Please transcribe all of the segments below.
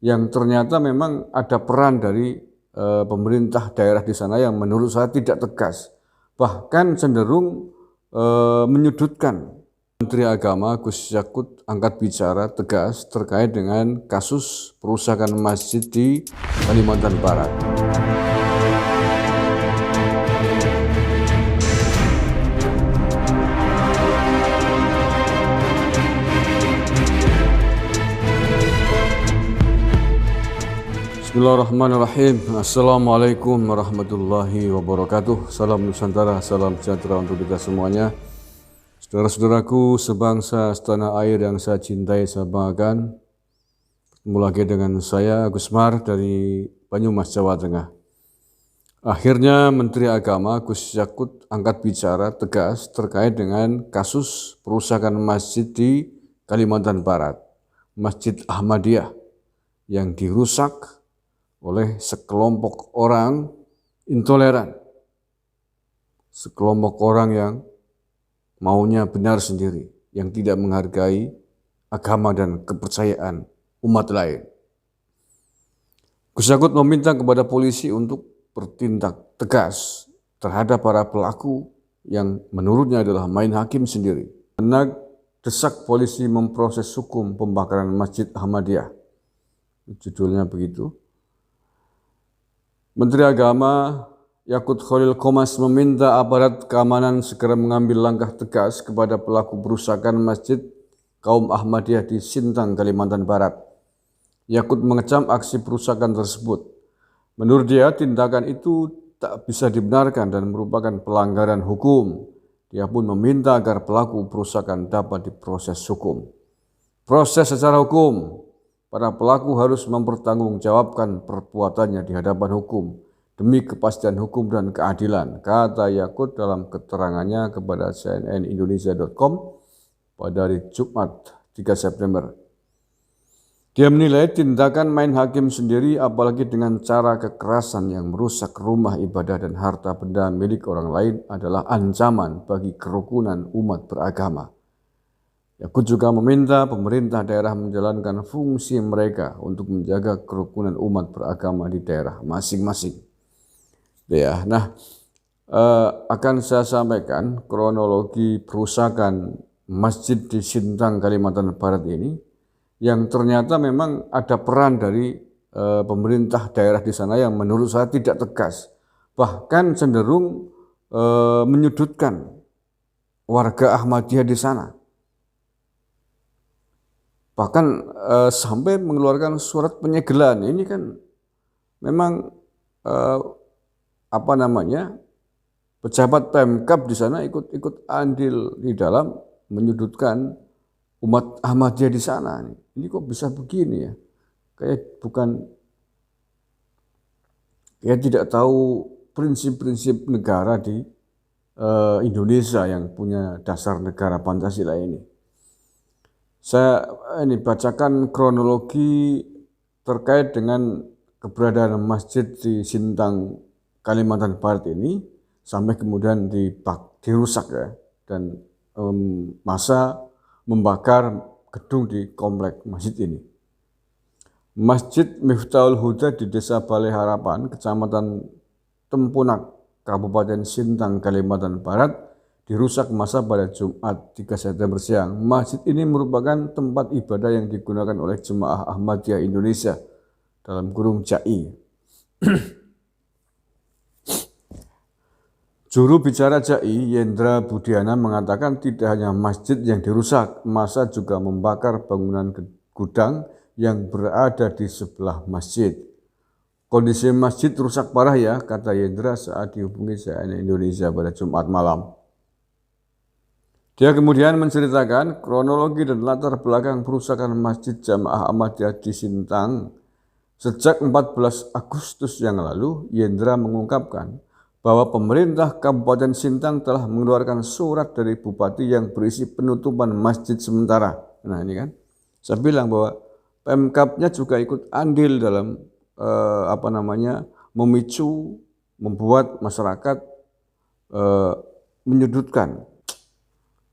yang ternyata memang ada peran dari pemerintah daerah di sana yang menurut saya tidak tegas, bahkan cenderung menyudutkan. Menteri Agama Gus Yakut angkat bicara tegas terkait dengan kasus perusakan masjid di Kalimantan Barat. Bismillahirrahmanirrahim. Assalamualaikum warahmatullahi wabarakatuh. Salam Nusantara, salam sejahtera untuk kita semuanya. Saudara-saudaraku sebangsa setanah air yang saya cintai, saya banggakan. Ketemu lagi dengan saya Agus Mar dari Banyumas, Jawa Tengah. Akhirnya Menteri Agama Gus Yakut angkat bicara tegas terkait dengan kasus perusakan masjid di Kalimantan Barat, Masjid Ahmadiyah yang dirusak oleh sekelompok orang intoleran, sekelompok orang yang maunya benar sendiri, yang tidak menghargai agama dan kepercayaan umat lain. Gus Yakut meminta kepada polisi untuk bertindak tegas terhadap para pelaku yang menurutnya adalah main hakim sendiri. Mendesak polisi memproses hukum pembakaran Masjid Ahmadiyah. Judulnya begitu. Menteri Agama Yakut Khalil Qomas meminta aparat keamanan segera mengambil langkah tegas kepada pelaku perusakan masjid kaum Ahmadiyah di Sintang, Kalimantan Barat. Yakut mengecam aksi perusakan tersebut. Menurut dia, tindakan itu tak bisa dibenarkan dan merupakan pelanggaran hukum. Dia pun meminta agar pelaku perusakan dapat diproses hukum. Proses secara hukum. Para pelaku harus mempertanggungjawabkan perbuatannya di hadapan hukum demi kepastian hukum dan keadilan, kata Yakut dalam keterangannya kepada cnnindonesia.com pada hari Jumat 3 September. Dia menilai tindakan main hakim sendiri apalagi dengan cara kekerasan yang merusak rumah ibadah dan harta benda milik orang lain adalah ancaman bagi kerukunan umat beragama. Yakut juga meminta pemerintah daerah menjalankan fungsi mereka untuk menjaga kerukunan umat beragama di daerah masing-masing. Ya, nah akan saya sampaikan kronologi perusakan masjid di Sintang, Kalimantan Barat ini, yang ternyata memang ada peran dari pemerintah daerah di sana yang menurut saya tidak tegas, bahkan cenderung menyudutkan warga Ahmadiyah di sana. Bahkan sampai mengeluarkan surat penyegelan. Ini kan memang pejabat Pemkab di sana ikut andil di dalam menyudutkan umat Ahmadiyah di sana. Ini kok bisa begini ya? Kayak tidak tahu prinsip-prinsip negara di Indonesia yang punya dasar negara Pancasila ini. Saya bacakan kronologi terkait dengan keberadaan masjid di Sintang, Kalimantan Barat ini sampai kemudian dirusak ya, dan massa membakar gedung di komplek masjid ini. Masjid Miftahul Huda di Desa Balai Harapan, Kecamatan Tempunak, Kabupaten Sintang, Kalimantan Barat dirusak massa pada Jumat 3 September siang. Masjid ini merupakan tempat ibadah yang digunakan oleh Jemaah Ahmadiyah Indonesia dalam kurung JAI. Juru bicara JAI, Yendra Budiana, mengatakan tidak hanya masjid yang dirusak, massa juga membakar bangunan gudang yang berada di sebelah masjid. Kondisi masjid rusak parah ya, kata Yendra saat dihubungi CNN Indonesia pada Jumat malam. Dia kemudian menceritakan kronologi dan latar belakang perusakan Masjid Jamaah Ahmadiyah di Sintang. Sejak 14 Agustus yang lalu, Yendra mengungkapkan bahwa pemerintah Kabupaten Sintang telah mengeluarkan surat dari Bupati yang berisi penutupan masjid sementara. Nah ini kan, saya bilang bahwa Pemkabnya juga ikut andil dalam memicu, membuat masyarakat menyudutkan.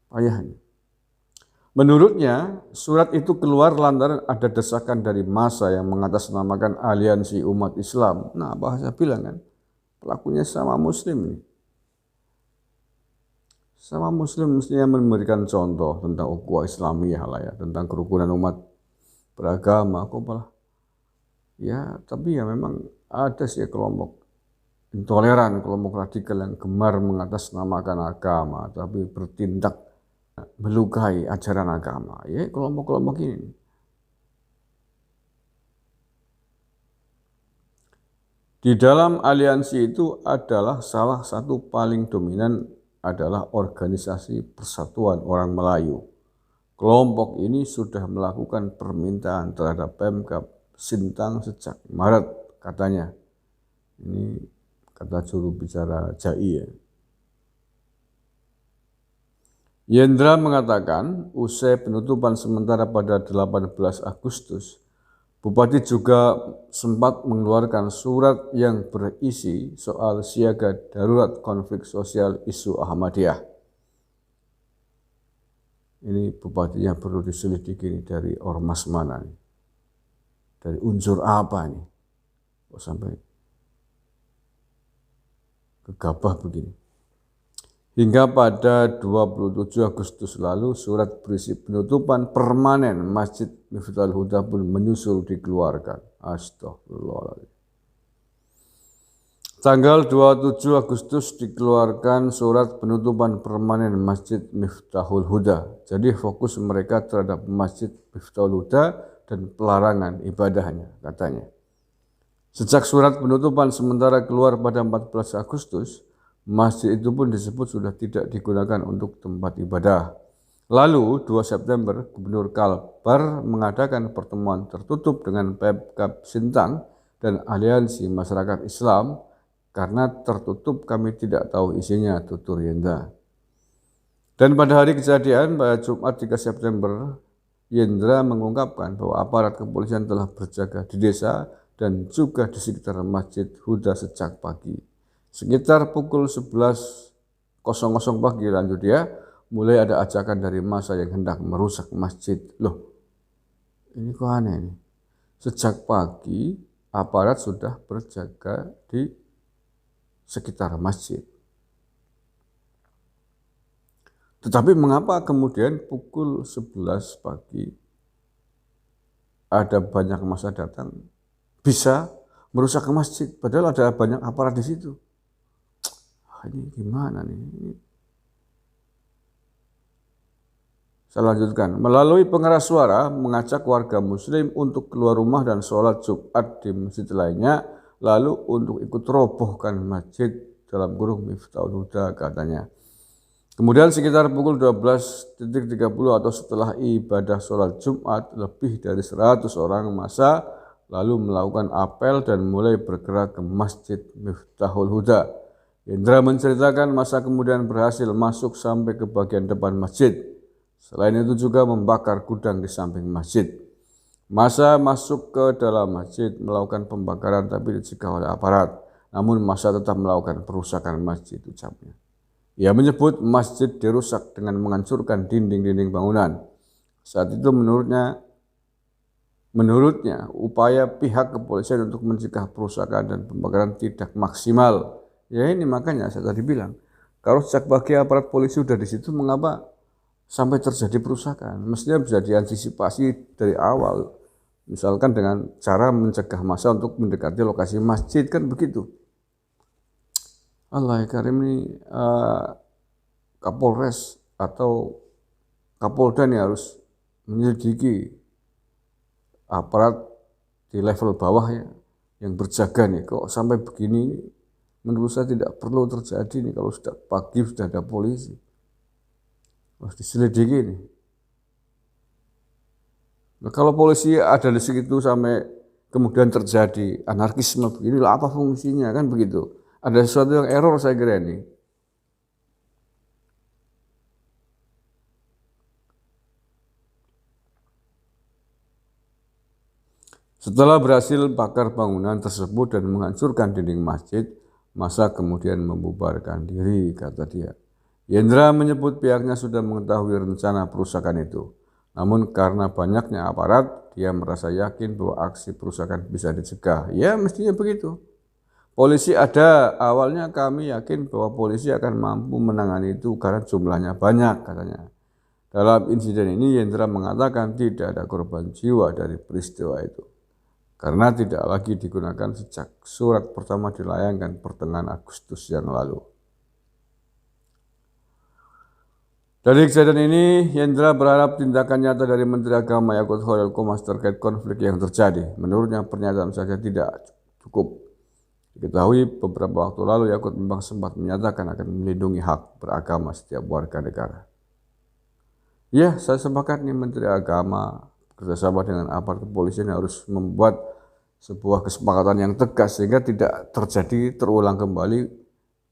Ayahnya. Menurutnya, surat itu keluar lantaran ada desakan dari massa yang mengatasnamakan aliansi umat Islam. Nah, bahasa bilang kan, pelakunya sama muslim nih. Sama muslim mestinya memberikan contoh tentang ukhuwah Islamiyah lah ya, tentang kerukunan umat beragama. Kok malah ya, tapi ya memang ada sih kelompok intoleran, kelompok radikal yang gemar mengatasnamakan agama, tapi bertindak melukai ajaran agama. Ya, kelompok-kelompok ini. Di dalam aliansi itu adalah salah satu paling dominan adalah Organisasi Persatuan Orang Melayu. Kelompok ini sudah melakukan permintaan terhadap Pemkab Sintang sejak Maret katanya. Ini kata juru bicara JAI ya. Yendra mengatakan usai penutupan sementara pada 18 Agustus, Bupati juga sempat mengeluarkan surat yang berisi soal siaga darurat konflik sosial isu Ahmadiyah. Ini bupatinya perlu diselidiki nih, dari ormas mana nih, dari unsur apa nih, kok sampai gegabah begini. Hingga pada 27 Agustus lalu, surat berisi penutupan permanen Masjid Miftahul Huda pun menyusul dikeluarkan. Astagfirullahaladzim. Tanggal 27 Agustus dikeluarkan surat penutupan permanen Masjid Miftahul Huda. Jadi fokus mereka terhadap Masjid Miftahul Huda dan pelarangan ibadahnya, katanya. Sejak surat penutupan sementara keluar pada 14 Agustus, masjid itu pun disebut sudah tidak digunakan untuk tempat ibadah. Lalu 2 September, Gubernur Kalbar mengadakan pertemuan tertutup dengan Pemkab Sintang dan Aliansi Masyarakat Islam. Karena tertutup kami tidak tahu isinya, tutur Yendra. Dan pada hari kejadian, pada Jumat 3 September, Yendra mengungkapkan bahwa aparat kepolisian telah berjaga di desa dan juga di sekitar Masjid Huda sejak pagi. Sekitar pukul 11.00 pagi, lanjut dia, mulai ada ajakan dari massa yang hendak merusak masjid. Loh, ini kok aneh nih. Sejak pagi, aparat sudah berjaga di sekitar masjid. Tetapi mengapa kemudian pukul 11 pagi ada banyak massa datang bisa merusak ke masjid, padahal ada banyak aparat di situ. Ini gimana nih? Saya lanjutkan. Melalui pengeras suara mengajak warga muslim untuk keluar rumah dan sholat Jumat di masjid lainnya, lalu untuk ikut robohkan masjid dalam kurung Miftahul Huda, katanya. Kemudian sekitar pukul 12.30 atau setelah ibadah sholat Jumat, lebih dari 100 orang massa lalu melakukan apel dan mulai bergerak ke Masjid Miftahul Huda. Yendra menceritakan massa kemudian berhasil masuk sampai ke bagian depan masjid. Selain itu juga membakar gudang di samping masjid. Massa masuk ke dalam masjid melakukan pembakaran tapi dicegah oleh aparat. Namun massa tetap melakukan perusakan masjid, ucapnya. Ia menyebut masjid dirusak dengan menghancurkan dinding-dinding bangunan. Saat itu menurutnya upaya pihak kepolisian untuk mencegah perusakan dan pembakaran tidak maksimal. Ya ini makanya saya tadi bilang, kalau sejak pagi aparat polisi sudah di situ, mengapa sampai terjadi perusakan? Mestinya bisa diantisipasi dari awal. Misalkan dengan cara mencegah massa untuk mendekati lokasi masjid, kan begitu. Allah Karim ini Kapolres atau Kapolda ini harus menyelidiki aparat di level bawah ya, yang berjaga nih. Kok sampai begini, menurut saya tidak perlu terjadi nih kalau sudah pagi sudah ada polisi. Harus diselidiki nih. Nah, kalau polisi ada di situ sampai kemudian terjadi anarkisme begini, lah apa fungsinya, kan begitu. Ada sesuatu yang error saya kira ini. Setelah berhasil bakar bangunan tersebut dan menghancurkan dinding masjid, massa kemudian membubarkan diri, kata dia. Yendra menyebut pihaknya sudah mengetahui rencana perusakan itu. Namun karena banyaknya aparat, dia merasa yakin bahwa aksi perusakan bisa dicegah. Ya mestinya begitu. Polisi ada, awalnya kami yakin bahwa polisi akan mampu menangani itu karena jumlahnya banyak katanya. Dalam insiden ini Yendra mengatakan tidak ada korban jiwa dari peristiwa itu. Karena tidak lagi digunakan sejak surat pertama dilayangkan pertengahan Agustus yang lalu. Dari kejadian ini, Yendra berharap tindakan nyata dari Menteri Agama Yakut Khalil Qomas terkait konflik yang terjadi. Menurutnya pernyataan saja tidak cukup. Diketahui beberapa waktu lalu Yakut memang sempat menyatakan akan melindungi hak beragama setiap warga negara. Ya, saya sepakat nih Menteri Agama bekerjasama dengan aparat kepolisian harus membuat sebuah kesepakatan yang tegas sehingga tidak terjadi terulang kembali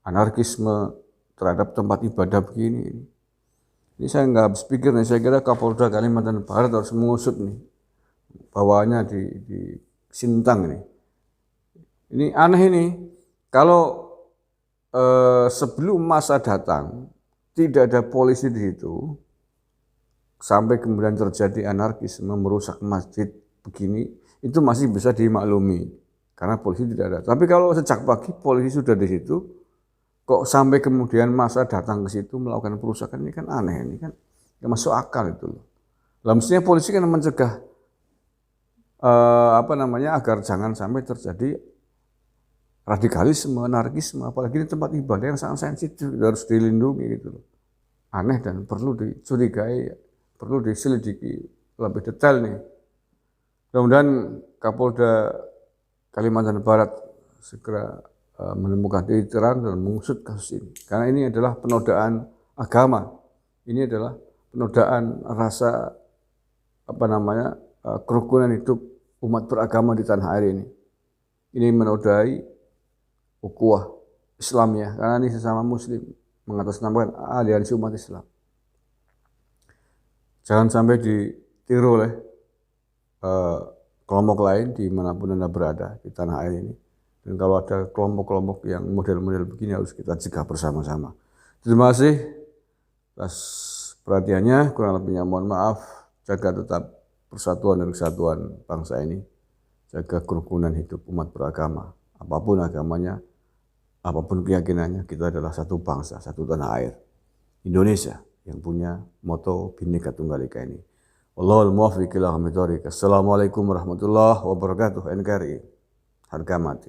anarkisme terhadap tempat ibadah begini. Ini saya nggak habis pikir nih, saya kira Kapolda Kalimantan Barat harus mengusut nih bawaannya di Sintang nih. Ini aneh ini, kalau sebelum masa datang tidak ada polisi di situ, sampai kemudian terjadi anarkisme merusak masjid begini, itu masih bisa dimaklumi karena polisi tidak ada. Tapi kalau sejak pagi polisi sudah di situ, kok sampai kemudian masa datang ke situ melakukan perusakan, ini kan aneh, ini kan nggak masuk akal itu loh. Lah mestinya polisi kan mencegah agar jangan sampai terjadi radikalisme, anarkisme, apalagi di tempat ibadah yang sangat sensitif, harus dilindungi gitu loh. Aneh dan perlu dicurigai, perlu diselidiki lebih detail nih. Mudah-mudahan Kapolda Kalimantan Barat segera menemukan titik terang dan mengusut kasus ini. Karena ini adalah penodaan agama. Ini adalah penodaan rasa kerukunan hidup umat beragama di tanah air ini. Ini menodai ukhuwah Islamiyah, karena ini sesama muslim mengatasnamakan aliansi umat Islam. Jangan sampai ditiru oleh kelompok lain dimanapun Anda berada di tanah air ini. Dan kalau ada kelompok-kelompok yang model-model begini harus kita cegah bersama-sama. Terima kasih atas perhatiannya, kurang lebihnya mohon maaf. Jaga tetap persatuan dan kesatuan bangsa ini. Jaga kerukunan hidup umat beragama. Apapun agamanya, apapun keyakinannya, kita adalah satu bangsa, satu tanah air. Indonesia yang punya moto Bhinneka Tunggal Ika ini. Wallahul muwaffiq ila aqwamit thoriq. Assalamualaikum warahmatullahi wabarakatuh. NKRI harga mati.